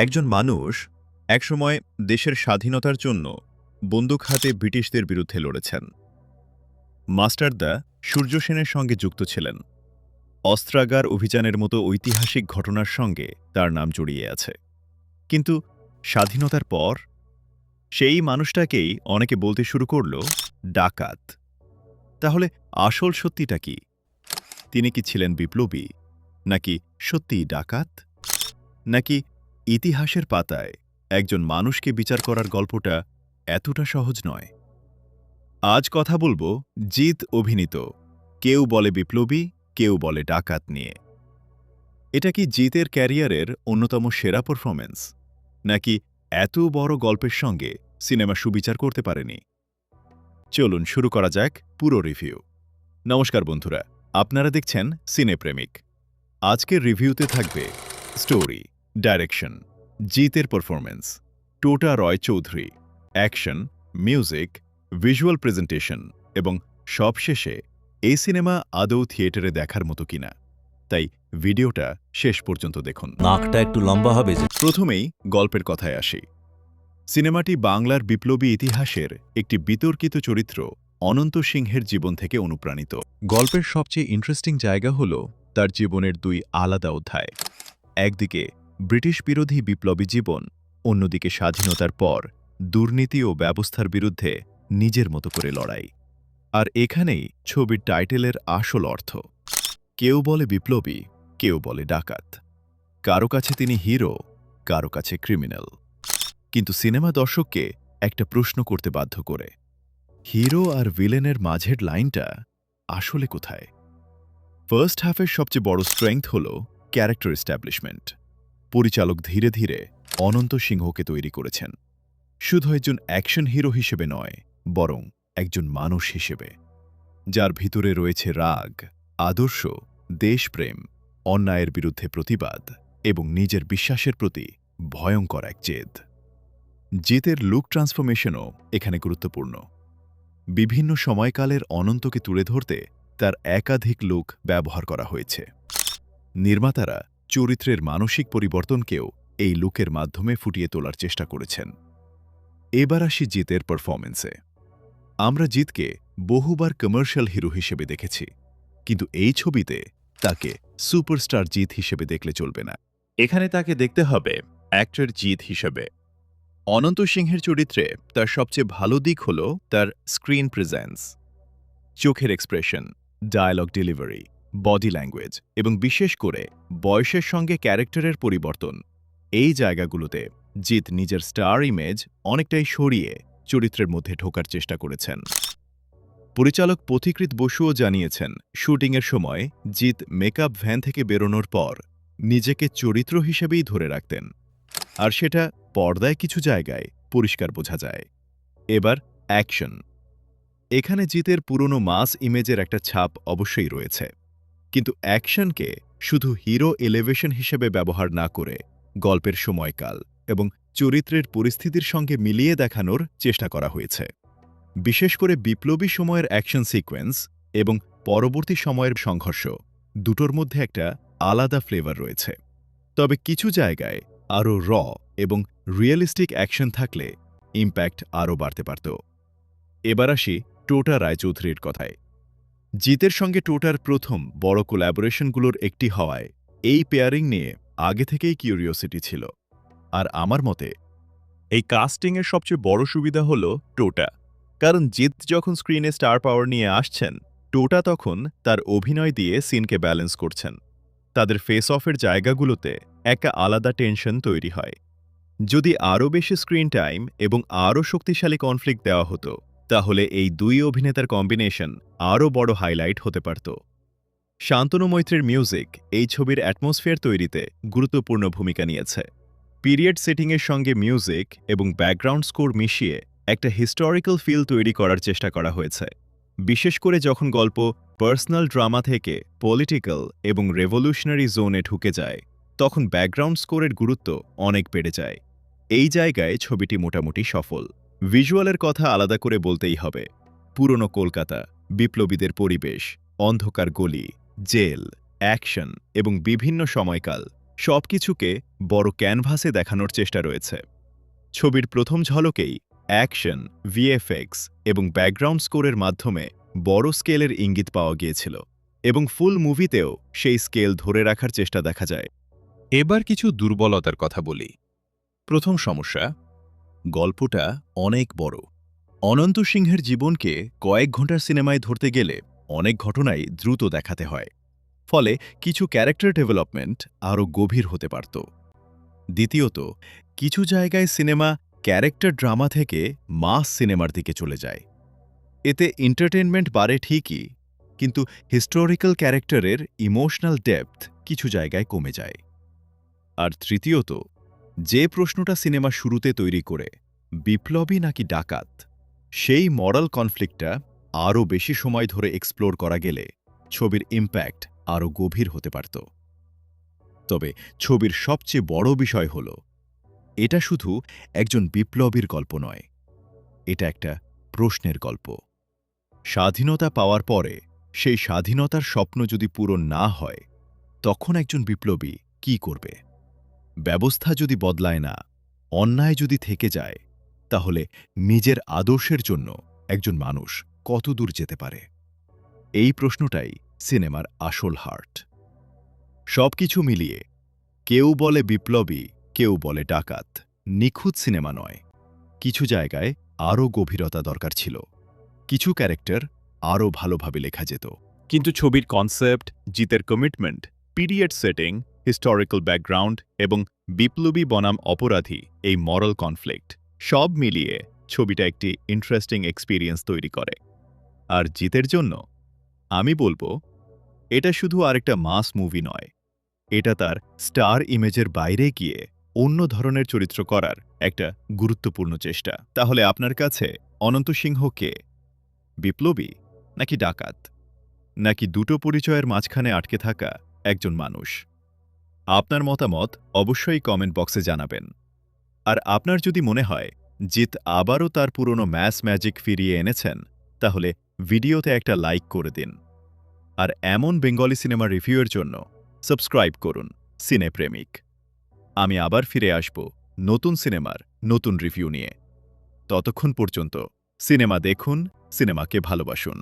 একজন মানুষ একসময় দেশের স্বাধীনতার জন্য বন্দুক হাতে ব্রিটিশদের বিরুদ্ধে লড়েছেন। মাস্টারদা সূর্য সেনের সঙ্গে যুক্ত ছিলেন। অস্ত্রাগার অভিযানের মতো ঐতিহাসিক ঘটনার সঙ্গে তার নাম জড়িয়ে আছে। কিন্তু স্বাধীনতার পর সেই মানুষটাকেই অনেকে বলতে শুরু করল ডাকাত। তাহলে আসল সত্যিটা কি? তিনি কি ছিলেন বিপ্লবী, নাকি সত্যিই ডাকাত, নাকি ইতিহাসের পাতায় একজন মানুষকে বিচার করার গল্পটা এতটা সহজ নয়? আজ কথা বলবো জিৎ অভিনীত কেউ বলে বিপ্লবী, কেউ বলে ডাকাত নিয়ে। এটা কি জিতের ক্যারিয়ারের অন্যতম সেরা পারফরম্যান্স, নাকি এত বড় গল্পের সঙ্গে সিনেমা সুবিচার করতে পারেনি? চলুন শুরু করা যাক পুরো রিভিউ। নমস্কার বন্ধুরা, আপনারা দেখছেন সিনেপ্রেমিক। আজকের রিভিউতে থাকবে স্টোরি, ডাইরেকশন, জিতের performance, Tota Roy Chowdhury, action, music, visual presentation এবং সবশেষে এই সিনেমা আদৌ থিয়েটারে দেখার মতো কিনা। তাই ভিডিওটা শেষ পর্যন্ত দেখুন। নাকটা একটু লম্বা হবে যে। প্রথমেই গল্পের কথায় আসি। সিনেমাটি বাংলার বিপ্লবী ইতিহাসের একটি বিতর্কিত চরিত্র অনন্ত সিংহের জীবন থেকে অনুপ্রাণিত। গল্পের সবচেয়ে ইন্টারেস্টিং জায়গা হল তার জীবনের দুই আলাদা অধ্যায়। একদিকে ব্রিটিশ বিরোধী বিপ্লবী জীবন, অন্যদিকে স্বাধীনতার পর দুর্নীতি ও ব্যবস্থার বিরুদ্ধে নিজের মতো করে লড়াই। আর এখানেই ছবির টাইটেলের আসল অর্থ। কেউ বলে বিপ্লবী, কেউ বলে ডাকাত। কারো কাছে তিনি হিরো, কারো কাছে ক্রিমিনাল। কিন্তু সিনেমা দর্শককে একটা প্রশ্ন করতে বাধ্য করে, হিরো আর ভিলেনের মাঝের লাইনটা আসলে কোথায়? ফার্স্ট হাফের সবচেয়ে বড় স্ট্রেংথ হল ক্যারেক্টার এস্টাবলিশমেন্ট। পরিচালক ধীরে ধীরে অনন্ত সিংহকে তৈরি করেছেন, শুধু একজন অ্যাকশন হিরো হিসেবে নয়, বরং একজন মানুষ হিসেবে, যার ভিতরে রয়েছে রাগ, আদর্শ, দেশপ্রেম, অন্যায়ের বিরুদ্ধে প্রতিবাদ এবং নিজের বিশ্বাসের প্রতি ভয়ঙ্কর এক জেদ। জিতের লুক ট্রান্সফরমেশনও এখানে গুরুত্বপূর্ণ। বিভিন্ন সময়কালের অনন্তকে তুলে ধরতে তার একাধিক লুক ব্যবহার করা হয়েছে। নির্মাতারা চরিত্রের মানসিক পরিবর্তনকেও এই লুকের মাধ্যমে ফুটিয়ে তোলার চেষ্টা করেছেন। এবার আসি জিতের পারফরম্যান্সে। আমরা জিতকে বহুবার কমার্শিয়াল হিরো হিসেবে দেখেছি, কিন্তু এই ছবিতে তাকে সুপারস্টার জিত হিসেবে দেখলে চলবে না। এখানে তাকে দেখতে হবে অ্যাক্টর জিত হিসেবে। অনন্ত সিংহের চরিত্রে তার সবচেয়ে ভালো দিক হল তার স্ক্রিন প্রেজেন্স। চোখের expression, dialogue delivery, body language এবং বিশেষ করে বয়সের সঙ্গে ক্যারেক্টারের পরিবর্তন, এই জায়গাগুলোতে জিত নিজের স্টার ইমেজ অনেকটাই সরিয়ে চরিত্রের মধ্যে ঢোকার চেষ্টা করেছেন। পরিচালক পথিকৃৎ বসুও জানিয়েছেন, শুটিংয়ের সময় জিত মেকআপ ভ্যান থেকে বেরোনোর পর নিজেকে চরিত্র হিসেবেই ধরে রাখতেন, আর সেটা পর্দায় কিছু জায়গায় পরিষ্কার বোঝা যায়। এবার অ্যাকশন। এখানে জিতের পুরনো মাস ইমেজের একটা ছাপ অবশ্যই রয়েছে, কিন্তু অ্যাকশনকে শুধু হিরো এলিভেশন হিসেবে ব্যবহার না করে গল্পের সময়কাল এবং চরিত্রের পরিস্থিতির সঙ্গে মিলিয়ে দেখানোর চেষ্টা করা হয়েছে। বিশেষ করে বিপ্লবী সময়ের অ্যাকশন সিকোয়েন্স এবং পরবর্তী সময়ের সংঘর্ষ, দুটোর মধ্যে একটা আলাদা ফ্লেভার রয়েছে। তবে কিছু জায়গায় আরও এবং রিয়েলিস্টিক অ্যাকশন থাকলে ইম্প্যাক্ট আরও বাড়তে পারত। এবার আসি টোটা রায়চৌধুরীর কথায়। জিতের সঙ্গে টোটার প্রথম বড় কোল্যাবোরেশনগুলোর একটি হওয়ায় এই পেয়ারিং নিয়ে আগে থেকেই কিউরিওসিটি ছিল। আর আমার মতে এই কাস্টিংয়ের সবচেয়ে বড় সুবিধা হল টোটা, কারণ জিত যখন স্ক্রিনে স্টার পাওয়ার নিয়ে আসছেন, টোটা তখন তার অভিনয় দিয়ে সিনকে ব্যালেন্স করছেন। তাদের ফেস অফের জায়গাগুলোতে একটা আলাদা টেনশন তৈরি হয়। যদি আরও বেশি স্ক্রিন টাইম এবং আরও শক্তিশালী কনফ্লিক্ট দেওয়া হতো, তাহলে এই দুই অভিনেতার কম্বিনেশন আরও বড় হাইলাইট হতে পারত। শান্তনু মৈত্রের মিউজিক এই ছবির অ্যাটমসফিয়ার তৈরিতে গুরুত্বপূর্ণ ভূমিকা নিয়েছে। পিরিয়ড সেটিংয়ের সঙ্গে মিউজিক এবং ব্যাকগ্রাউন্ড স্কোর মিশিয়ে একটা হিস্টোরিক্যাল ফিল তৈরি করার চেষ্টা করা হয়েছে। বিশেষ করে যখন গল্প পার্সোনাল ড্রামা থেকে পলিটিক্যাল এবং রেভলিউশনারি জোনে ঢুকে যায়, তখন ব্যাকগ্রাউন্ড স্কোরের গুরুত্ব অনেক বেড়ে যায়। এই জায়গায় ছবিটি মোটামুটি সফল। ভিজুয়ালের কথা আলাদা করে বলতেই হবে। পুরনো কলকাতা, বিপ্লবীদের পরিবেশ, অন্ধকার গলি, জেল, অ্যাকশন এবং বিভিন্ন সময়কাল সবকিছুকে বড় ক্যানভাসে দেখানোর চেষ্টা রয়েছে। ছবির প্রথম ঝলকেই অ্যাকশন, ভিএফএক্স এবং ব্যাকগ্রাউন্ড স্কোরের মাধ্যমে বড় স্কেলের ইঙ্গিত পাওয়া গিয়েছিল এবং ফুল মুভিতেও সেই স্কেল ধরে রাখার চেষ্টা দেখা যায়। এবার কিছু দুর্বলতার কথা বলি। প্রথম সমস্যা, গল্পটা অনেক বড়। অনন্ত সিংহের জীবনকে কয়েক ঘন্টার সিনেমায় ধরতে গেলে অনেক ঘটনাই দ্রুত দেখাতে হয়, ফলে কিছু ক্যারেক্টার ডেভেলপমেন্ট আরও গভীর হতে পারত। দ্বিতীয়ত, কিছু জায়গায় সিনেমা ক্যারেক্টার ড্রামা থেকে মাস সিনেমার দিকে চলে যায়। এতে এন্টারটেনমেন্ট বাড়ে ঠিকই, কিন্তু হিস্টোরিক্যাল ক্যারেক্টারের ইমোশনাল ডেপথ কিছু জায়গায় কমে যায়। আর তৃতীয়ত, যে প্রশ্নটা সিনেমা শুরুতে তৈরি করে, বিপ্লবী নাকি ডাকাত, সেই মরাল কনফ্লিক্টটা আরও বেশি সময় ধরে এক্সপ্লোর করা গেলে ছবির ইম্প্যাক্ট আরও গভীর হতে পারত। তবে ছবির সবচেয়ে বড় বিষয় হল, এটা শুধু একজন বিপ্লবীর গল্প নয়, এটা একটা প্রশ্নের গল্প। স্বাধীনতা পাওয়ার পরে সেই স্বাধীনতার স্বপ্ন যদি পূরণ না হয়, তখন একজন বিপ্লবী কি করবে? ব্যবস্থা যদি বদলায় না, অন্যায় যদি থেকে যায়, তাহলে নিজের আদর্শের জন্য একজন মানুষ কতদূর যেতে পারে? এই প্রশ্নটাই সিনেমার আসল হার্ট। সবকিছু মিলিয়ে কেউ বলে বিপ্লবী, কেউ বলে ডাকাত, নিখুঁত সিনেমা নয়। কিছু জায়গায় আরও গভীরতা দরকার ছিল, কিছু ক্যারেক্টার আরও ভালোভাবে লেখা যেত। কিন্তু ছবির কনসেপ্ট, জিতের commitment, period setting, historical background এবং বিপ্লবী বনাম অপরাধী এই মরাল কনফ্লিক্ট সব মিলিয়ে ছবিটা একটি ইন্টারেস্টিং এক্সপিরিয়েন্স তৈরি করে। আর জিতের জন্য আমি বলবো, এটা শুধু আরেকটা মাস মুভি নয়, এটা তার স্টার ইমেজের বাইরে গিয়ে অন্য ধরনের চরিত্র করার একটা গুরুত্বপূর্ণ চেষ্টা। তাহলে আপনার কাছে অনন্ত সিংহ কে? বিপ্লবী নাকি ডাকাত, নাকি দুটো পরিচয়ের মাঝখানে আটকে থাকা একজন মানুষ? আপনার মতামত অবশ্যই কমেন্ট বক্সে জানাবেন। আর আপনার যদি মনে হয় জিত আবারও তার পুরনো ম্যাস ম্যাজিক ফিরিয়ে এনেছেন, তাহলে ভিডিওতে একটা লাইক করে দিন। আর এমন বেঙ্গলি সিনেমা রিভিউয়ের জন্য সাবস্ক্রাইব করুন সিনেপ্রেমিক। আমি আবার ফিরে আসব নতুন সিনেমার নতুন রিভিউ নিয়ে। ততক্ষণ পর্যন্ত সিনেমা দেখুন, সিনেমাকে ভালোবাসুন।